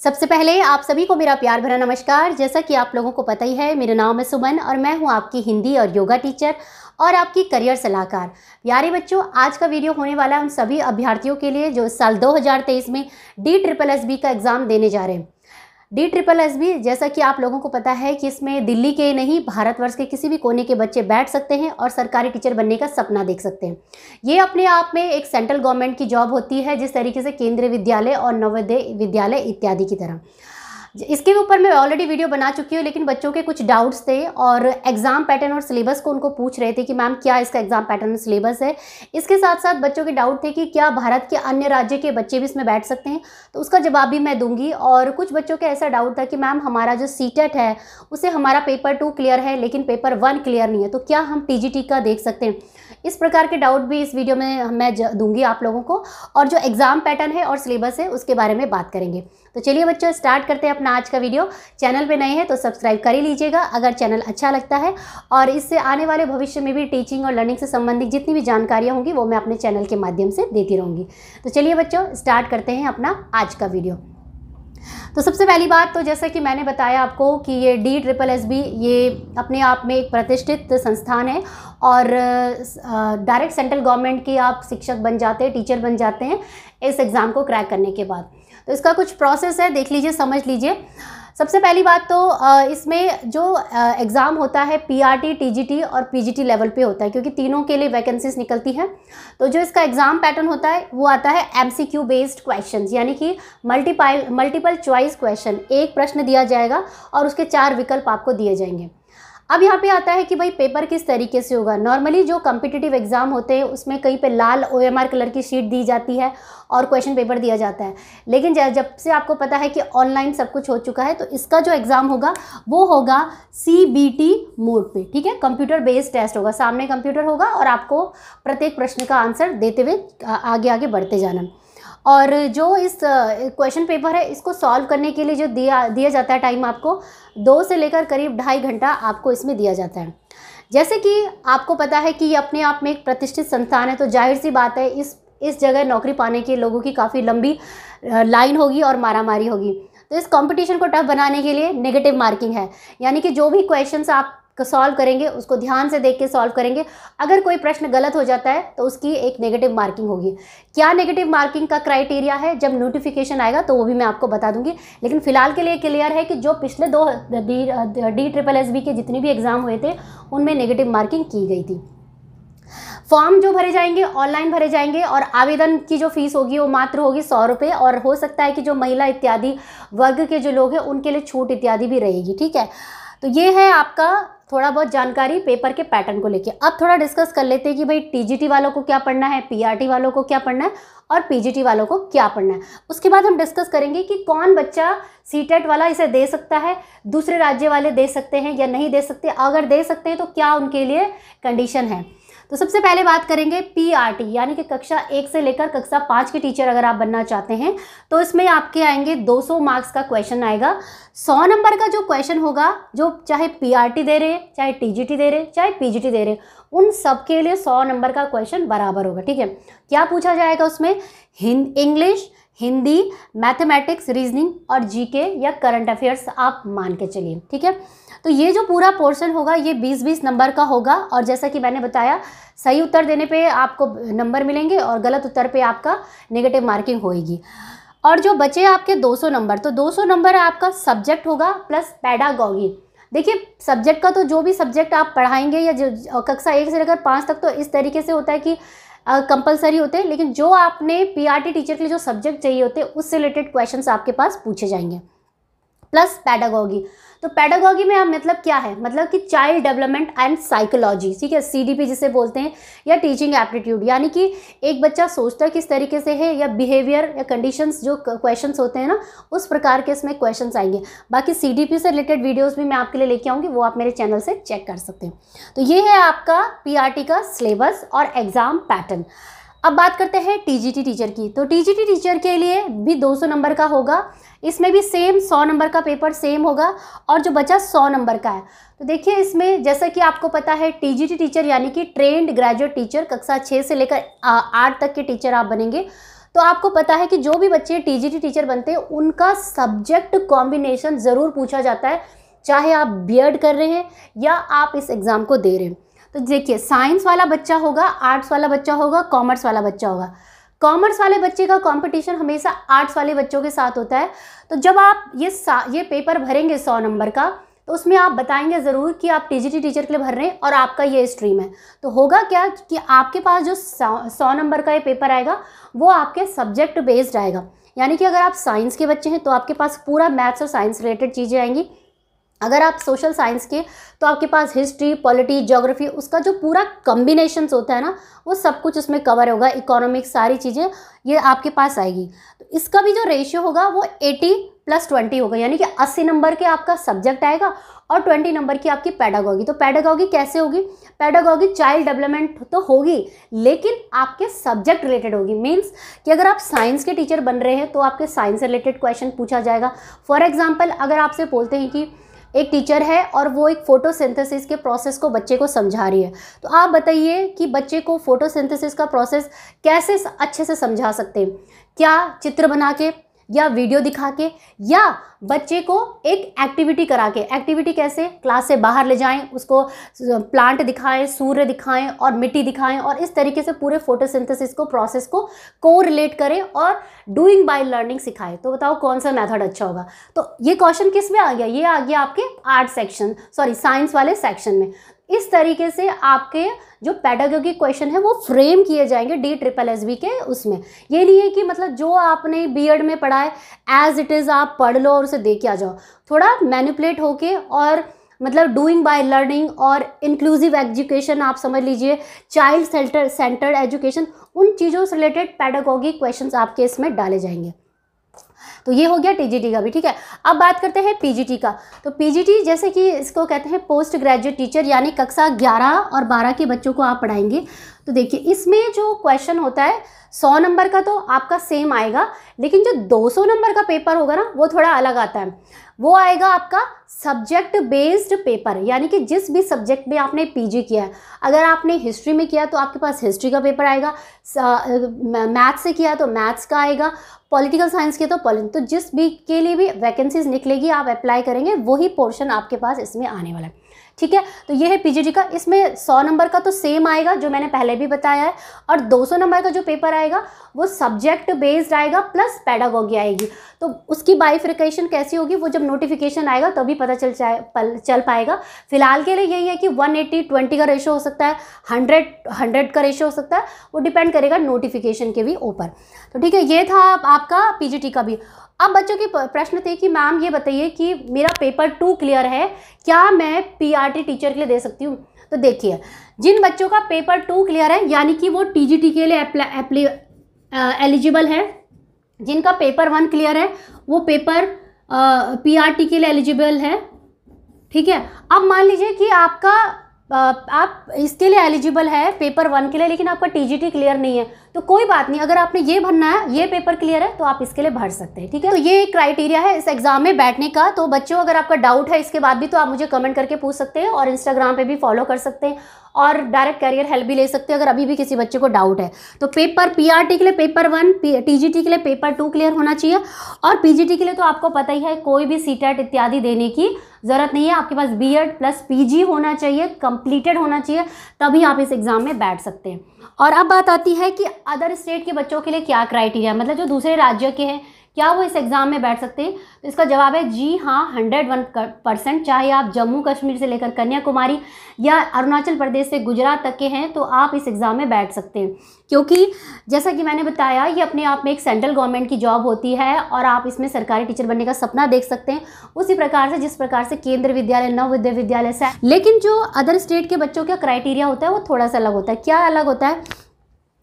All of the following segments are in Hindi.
सबसे पहले आप सभी को मेरा प्यार भरा नमस्कार। जैसा कि आप लोगों को पता ही है, मेरा नाम है सुमन और मैं हूं आपकी हिंदी और योगा टीचर और आपकी करियर सलाहकार। प्यारे बच्चों, आज का वीडियो होने वाला है उन सभी अभ्यर्थियों के लिए जो साल 2023 में DSSB का एग्ज़ाम देने जा रहे हैं। DSSB, जैसा कि आप लोगों को पता है कि इसमें दिल्ली के नहीं, भारतवर्ष के किसी भी कोने के बच्चे बैठ सकते हैं और सरकारी टीचर बनने का सपना देख सकते हैं। ये अपने आप में एक सेंट्रल गवर्नमेंट की जॉब होती है, जिस तरीके से केंद्रीय विद्यालय और नवोदय विद्यालय इत्यादि की तरह। इसके ऊपर मैं ऑलरेडी वीडियो बना चुकी हूँ, लेकिन बच्चों के कुछ डाउट्स थे और एग्जाम पैटर्न और सिलेबस को उनको पूछ रहे थे कि मैम क्या इसका एग्जाम पैटर्न और सिलेबस है। इसके साथ साथ बच्चों के डाउट थे कि क्या भारत के अन्य राज्य के बच्चे भी इसमें बैठ सकते हैं, तो उसका जवाब भी मैं दूंगी। और कुछ बच्चों के ऐसा डाउट था कि मैम हमारा जो सीटेट है उसे हमारा पेपर 2 क्लियर है लेकिन पेपर 1 क्लियर नहीं है, तो क्या हम TGT का देख सकते हैं। इस प्रकार के डाउट भी इस वीडियो में मैं दूंगी आप लोगों को, और जो एग्जाम पैटर्न है और सिलेबस है उसके बारे में बात करेंगे। तो चलिए बच्चों, स्टार्ट करते हैं अपना आज का वीडियो। चैनल पे नए हैं तो सब्सक्राइब कर ही लीजिएगा अगर चैनल अच्छा लगता है, और इससे आने वाले भविष्य में भी टीचिंग और लर्निंग से संबंधित जितनी भी जानकारियाँ होंगी वो मैं अपने चैनल के माध्यम से देती रहूँगी। तो चलिए बच्चों, स्टार्ट करते हैं अपना आज का वीडियो। तो सबसे पहली बात, तो जैसा कि मैंने बताया आपको कि ये DSSB ये अपने आप में एक प्रतिष्ठित संस्थान है और डायरेक्ट सेंट्रल गवर्नमेंट की आप शिक्षक बन जाते हैं, टीचर बन जाते हैं इस एग्ज़ाम को क्रैक करने के बाद। तो इसका कुछ प्रोसेस है, देख लीजिए, समझ लीजिए। सबसे पहली बात तो इसमें जो एग्ज़ाम होता है PRT, TGT और PGT लेवल पे होता है, क्योंकि तीनों के लिए वैकेंसीज निकलती हैं। तो जो इसका एग्ज़ाम पैटर्न होता है वो आता है MCQ बेस्ड क्वेश्चंस, यानी कि मल्टीपल चॉइस क्वेश्चन। एक प्रश्न दिया जाएगा और उसके 4 विकल्प आपको दिए जाएंगे। अब यहाँ पे आता है कि भाई पेपर किस तरीके से होगा। नॉर्मली जो कॉम्पिटिटिव एग्जाम होते हैं उसमें कहीं पे लाल OMR कलर की शीट दी जाती है और क्वेश्चन पेपर दिया जाता है, लेकिन जब से आपको पता है कि ऑनलाइन सब कुछ हो चुका है, तो इसका जो एग्ज़ाम होगा वो होगा CBT मोड पे, ठीक है। कंप्यूटर बेस्ड टेस्ट होगा, सामने कंप्यूटर होगा और आपको प्रत्येक प्रश्न का आंसर देते हुए आगे आगे बढ़ते जाना। और जो इस क्वेश्चन पेपर है इसको सॉल्व करने के लिए जो दिया जाता है टाइम, आपको 2 से लेकर करीब 2.5 घंटा आपको इसमें दिया जाता है। जैसे कि आपको पता है कि ये अपने आप में एक प्रतिष्ठित संस्थान है, तो जाहिर सी बात है इस जगह नौकरी पाने के लोगों की काफ़ी लंबी लाइन होगी और मारामारी होगी। तो इस कंपटीशन को टफ बनाने के लिए नेगेटिव मार्किंग है, यानी कि जो भी क्वेश्चंस आप सॉल्व करेंगे उसको ध्यान से देख के सॉल्व करेंगे। अगर कोई प्रश्न गलत हो जाता है तो उसकी एक नेगेटिव मार्किंग होगी। क्या नेगेटिव मार्किंग का क्राइटेरिया है, जब नोटिफिकेशन आएगा तो वो भी मैं आपको बता दूंगी, लेकिन फिलहाल के लिए क्लियर है कि जो पिछले 2 DSSB के जितने भी एग्जाम हुए थे उनमें नेगेटिव मार्किंग की गई थी। फॉर्म जो भरे जाएंगे ऑनलाइन भरे जाएंगे और आवेदन की जो फीस होगी वो मात्र होगी 100 रुपये, और हो सकता है कि जो महिला इत्यादि वर्ग के जो लोग हैं उनके लिए छूट इत्यादि भी रहेगी, ठीक है। तो ये है आपका थोड़ा बहुत जानकारी पेपर के पैटर्न को लेके। अब थोड़ा डिस्कस कर लेते हैं कि भाई TGT वालों को क्या पढ़ना है, PRT वालों को क्या पढ़ना है और PGT वालों को क्या पढ़ना है। उसके बाद हम डिस्कस करेंगे कि कौन बच्चा सीटेट वाला इसे दे सकता है, दूसरे राज्य वाले दे सकते हैं या नहीं दे सकते, अगर दे सकते हैं तो क्या उनके लिए कंडीशन है। तो सबसे पहले बात करेंगे PRT, यानी कि कक्षा 1 से लेकर कक्षा 5 के टीचर अगर आप बनना चाहते हैं तो इसमें आपके आएंगे 200 मार्क्स का क्वेश्चन आएगा। 100 नंबर का जो क्वेश्चन होगा, जो चाहे PRT दे रहे, चाहे TGT दे रहे, चाहे PGT दे रहे, उन सब के लिए 100 नंबर का क्वेश्चन बराबर होगा, ठीक है। क्या पूछा जाएगा उसमें? इंग्लिश, हिंदी, मैथमेटिक्स, रीजनिंग और GK या करंट अफेयर्स आप मान के चलिए, ठीक है। तो ये जो पूरा पोर्शन होगा ये 20-20 नंबर का होगा, और जैसा कि मैंने बताया सही उत्तर देने पे आपको नंबर मिलेंगे और गलत उत्तर पे आपका नेगेटिव मार्किंग होएगी। और जो बचे आपके 200 नंबर, तो 200 नंबर आपका सब्जेक्ट होगा प्लस पेडागॉगी। देखिए, सब्जेक्ट का तो जो भी सब्जेक्ट आप पढ़ाएंगे या जो कक्षा 1 से लेकर 5 तक तो इस तरीके से होता है कि कंपलसरी होते हैं, लेकिन जो आपने PRT टीचर के लिए जो सब्जेक्ट चाहिए होते हैं उससे रिलेटेड क्वेश्चंस आपके पास पूछे जाएंगे, प्लस पेडागॉगी। तो पेडागॉगी में आप मतलब क्या है, मतलब कि चाइल्ड डेवलपमेंट एंड साइकोलॉजी, ठीक है, CDP जिसे बोलते हैं, या टीचिंग एप्टीट्यूड, यानी कि एक बच्चा सोचता किस तरीके से है, या बिहेवियर या कंडीशंस जो क्वेश्चंस होते हैं ना, उस प्रकार के इसमें क्वेश्चंस आएंगे। बाकी CDP से रिलेटेड वीडियोस भी मैं आपके लिए लेके आऊँगी, वो आप मेरे चैनल से चेक कर सकते हैं। तो ये है आपका PRT का सिलेबस और एग्जाम पैटर्न। अब बात करते हैं TGT टीचर की। तो TGT टीचर के लिए भी 200 नंबर का होगा, इसमें भी सेम 100 नंबर का पेपर सेम होगा, और जो बचा 100 नंबर का है। तो देखिए, इसमें जैसा कि आपको पता है TGT टीचर यानी कि ट्रेंड ग्रेजुएट टीचर, कक्षा 6 से लेकर 8 तक के टीचर आप बनेंगे। तो आपको पता है कि जो भी बच्चे टीजीटी टीचर बनते हैं उनका सब्जेक्ट कॉम्बिनेशन ज़रूर पूछा जाता है, चाहे आप बीएड कर रहे हैं या आप इस एग्ज़ाम को दे रहे हैं। तो देखिए, साइंस वाला बच्चा होगा, आर्ट्स वाला बच्चा होगा, कॉमर्स वाला बच्चा होगा। कॉमर्स वाले बच्चे का कंपटीशन हमेशा आर्ट्स वाले बच्चों के साथ होता है। तो जब आप ये पेपर भरेंगे 100 नंबर का, तो उसमें आप बताएंगे ज़रूर कि आप टीजीटी टीचर के लिए भर रहे हैं और आपका ये स्ट्रीम है। तो होगा क्या कि आपके पास जो 100 नंबर का ये पेपर आएगा वो आपके सब्जेक्ट बेस्ड आएगा। यानी कि अगर आप साइंस के बच्चे हैं तो आपके पास पूरा मैथ्स और साइंस रिलेटेड चीज़ें आएंगी। अगर आप सोशल साइंस के तो आपके पास हिस्ट्री, पॉलिटी, ज्योग्राफी, उसका जो पूरा कॉम्बिनेशंस होता है ना, वो सब कुछ उसमें कवर होगा। इकोनॉमिक्स, सारी चीज़ें ये आपके पास आएगी। तो इसका भी जो रेशियो होगा वो 80+20 होगा, यानी कि 80 नंबर के आपका सब्जेक्ट आएगा और 20 नंबर की आपकी पैडागॉजी। तो पैडागॉजी कैसे होगी? पैडागॉजी चाइल्ड डेवलपमेंट तो होगी, लेकिन आपके सब्जेक्ट रिलेटेड होगी। मीन्स कि अगर आप साइंस के टीचर बन रहे हैं तो आपके साइंस से रिलेटेड क्वेश्चन पूछा जाएगा। फॉर एग्जाम्पल, अगर आपसे बोलते हैं कि एक टीचर है और वो एक फोटोसिंथेसिस के प्रोसेस को बच्चे को समझा रही है, तो आप बताइए कि बच्चे को फोटोसिंथेसिस का प्रोसेस कैसे अच्छे से समझा सकते हैं? क्या चित्र बना के, या वीडियो दिखा के, या बच्चे को एक एक्टिविटी करा के? एक्टिविटी कैसे? क्लास से बाहर ले जाएं, उसको प्लांट दिखाएं, सूर्य दिखाएं और मिट्टी दिखाएं, और इस तरीके से पूरे फोटोसिंथेसिस को प्रोसेस को कोरिलेट करें और डूइंग बाय लर्निंग सिखाएं। तो बताओ कौन सा मेथड अच्छा होगा? तो ये क्वेश्चन किस में आ गया? ये आ गया आपके साइंस वाले सेक्शन में। इस तरीके से आपके जो पेडागोगिक क्वेश्चन है वो फ्रेम किए जाएंगे DSSSB के उसमें। ये नहीं है कि मतलब जो आपने बीएड में पढ़ा है एज इट इज़ आप पढ़ लो और उसे दे के आ जाओ। थोड़ा मैनिपुलेट होके और मतलब डूइंग बाय लर्निंग और इंक्लूसिव एजुकेशन, आप समझ लीजिए चाइल्ड सेंटर्ड एजुकेशन, उन चीज़ों से रिलेटेड पेडागोगिक क्वेश्चंस आपके इसमें डाले जाएंगे। तो ये हो गया टीजीटी का भी, ठीक है। अब बात करते हैं पीजीटी का। तो पीजीटी जैसे कि इसको कहते हैं पोस्ट ग्रेजुएट टीचर, यानी कक्षा 11 और 12 के बच्चों को आप पढ़ाएंगे। तो देखिए, इसमें जो क्वेश्चन होता है 100 नंबर का तो आपका सेम आएगा, लेकिन जो 200 नंबर का पेपर होगा ना वो थोड़ा अलग आता है। वो आएगा आपका सब्जेक्ट बेस्ड पेपर, यानी कि जिस भी सब्जेक्ट में आपने पीजी किया है। अगर आपने हिस्ट्री में किया तो आपके पास हिस्ट्री का पेपर आएगा, मैथ्स से किया तो मैथ्स का आएगा, पॉलिटिकल साइंस के तो तो जिस भी के लिए भी वैकेंसीज निकलेगी आप अप्लाई करेंगे, वही पोर्शन आपके पास इसमें आने वाला है, ठीक है। तो ये है पीजीटी का। इसमें 100 नंबर का तो सेम आएगा जो मैंने पहले भी बताया है, और 200 नंबर का जो पेपर आएगा वो सब्जेक्ट बेस्ड आएगा प्लस पेडागोगी आएगी। तो उसकी बाइफिकेशन कैसी होगी वो जब नोटिफिकेशन आएगा तभी पता चल पाएगा। फिलहाल के लिए यही है कि 180-20 का रेशो हो सकता है, 100 का रेशो हो सकता है, वो डिपेंड करेगा नोटिफिकेशन के भी ऊपर। तो ठीक है, ये था आपका पीजीटी का भी। अब बच्चों के प्रश्न थे कि मैम ये बताइए कि मेरा पेपर 2 क्लियर है, क्या मैं पीआरटी टीचर के लिए दे सकती हूँ? तो देखिए, जिन बच्चों का पेपर 2 क्लियर है यानी कि वो टीजीटी के लिए एलिजिबल है, जिनका पेपर 1 क्लियर है वो पेपर पीआरटी के लिए एलिजिबल है, ठीक है। अब मान लीजिए कि आप इसके लिए एलिजिबल है पेपर 1 के लिए, लेकिन आपका टीजीटी क्लियर नहीं है, तो कोई बात नहीं, अगर आपने ये भरना है, ये पेपर क्लियर है तो आप इसके लिए भर सकते हैं, ठीक है। तो ये क्राइटेरिया है इस एग्जाम में बैठने का। तो बच्चों, अगर आपका डाउट है इसके बाद भी तो आप मुझे कमेंट करके पूछ सकते हैं, और इंस्टाग्राम पे भी फॉलो कर सकते हैं, और डायरेक्ट कैरियर हेल्प भी ले सकते हैं अगर अभी भी किसी बच्चे को डाउट है। तो पेपर पीआरटी के लिए पेपर 1, टीजीटी के लिए पेपर 2 क्लियर होना चाहिए, और पीजीटी के लिए तो आपको पता ही है कोई भी सीटेट इत्यादि देने की ज़रूरत नहीं है। आपके पास बीएड प्लस पीजी होना चाहिए, कंप्लीटेड होना चाहिए, तभी आप इस एग्ज़ाम में बैठ सकते हैं। और अब बात आती है कि अदर स्टेट के बच्चों के लिए क्या क्राइटेरिया, मतलब जो दूसरे राज्य के हैं, क्या वो इस एग्ज़ाम में बैठ सकते हैं? तो इसका जवाब है जी हाँ, 101%। चाहे आप जम्मू कश्मीर से लेकर कन्याकुमारी या अरुणाचल प्रदेश से गुजरात तक के हैं तो आप इस एग्ज़ाम में बैठ सकते हैं, क्योंकि जैसा कि मैंने बताया ये अपने आप में एक सेंट्रल गवर्नमेंट की जॉब होती है और आप इसमें सरकारी टीचर बनने का सपना देख सकते हैं, उसी प्रकार से जिस प्रकार से केंद्रीय विद्यालय, नवोदय विद्यालय से। लेकिन जो अदर स्टेट के बच्चों का क्राइटेरिया होता है वो थोड़ा सा अलग होता है। क्या अलग होता है?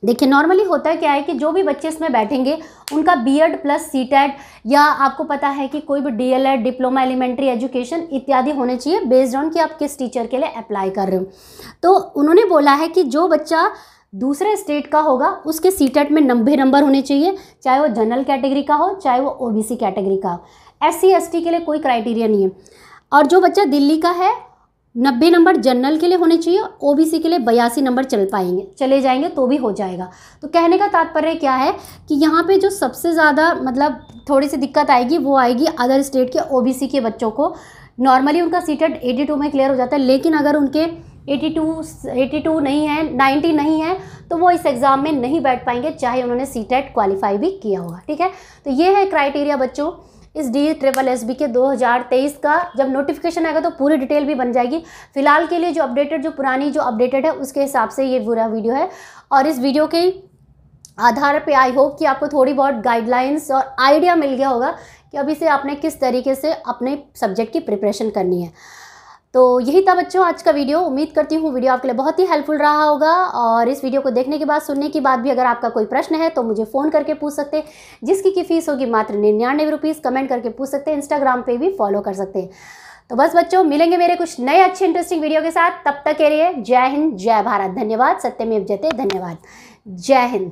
देखिए, नॉर्मली होता है क्या है कि जो भी बच्चे इसमें बैठेंगे उनका बीएड प्लस सीटेट, या आपको पता है कि कोई भी डीएलएड, डिप्लोमा एलिमेंट्री एजुकेशन इत्यादि होने चाहिए, बेस्ड ऑन कि आप किस टीचर के लिए अप्लाई कर रहे हो। तो उन्होंने बोला है कि जो बच्चा दूसरे स्टेट का होगा उसके सीटेट में 90 नंबर होने चाहिए, चाहे वो जनरल कैटेगरी का हो चाहे वो ओबीसी कैटेगरी का हो। एससी एसटी के लिए कोई क्राइटेरिया नहीं है। और जो बच्चा दिल्ली का है 90 नंबर जनरल के लिए होने चाहिए, ओबीसी के लिए 82 नंबर चले जाएंगे तो भी हो जाएगा। तो कहने का तात्पर्य क्या है कि यहाँ पे जो सबसे ज़्यादा मतलब थोड़ी सी दिक्कत आएगी वो आएगी अदर स्टेट के ओबीसी के बच्चों को। नॉर्मली उनका सीटेट 82 में क्लियर हो जाता है, लेकिन अगर उनके 82 नहीं है, 90 नहीं है, तो वो इस एग्ज़ाम में नहीं बैठ पाएंगे, चाहे उन्होंने सीटेट क्वालिफाई भी किया होगा। ठीक है, तो ये है क्राइटेरिया बच्चों इस DSSB के 2023 का। जब नोटिफिकेशन आएगा तो पूरी डिटेल भी बन जाएगी। फिलहाल के लिए जो अपडेटेड है उसके हिसाब से ये पूरा वीडियो है, और इस वीडियो के आधार पे आई होप कि आपको थोड़ी बहुत गाइडलाइंस और आइडिया मिल गया होगा कि अभी से आपने किस तरीके से अपने सब्जेक्ट की प्रिपरेशन करनी है। तो यही था बच्चों आज का वीडियो। उम्मीद करती हूँ वीडियो आपके लिए बहुत ही हेल्पफुल रहा होगा, और इस वीडियो को देखने के बाद, सुनने के बाद भी अगर आपका कोई प्रश्न है तो मुझे फ़ोन करके पूछ सकते हैं, जिसकी की फ़ीस होगी मात्र 99 रुपीज़। कमेंट करके पूछ सकते हैं, इंस्टाग्राम पे भी फॉलो कर सकते हैं। तो बस बच्चों, मिलेंगे मेरे कुछ नए अच्छे इंटरेस्टिंग वीडियो के साथ। तब तक के लिए जय हिंद, जय भारत, धन्यवाद, सत्यमेव जयते, धन्यवाद, जय हिंद।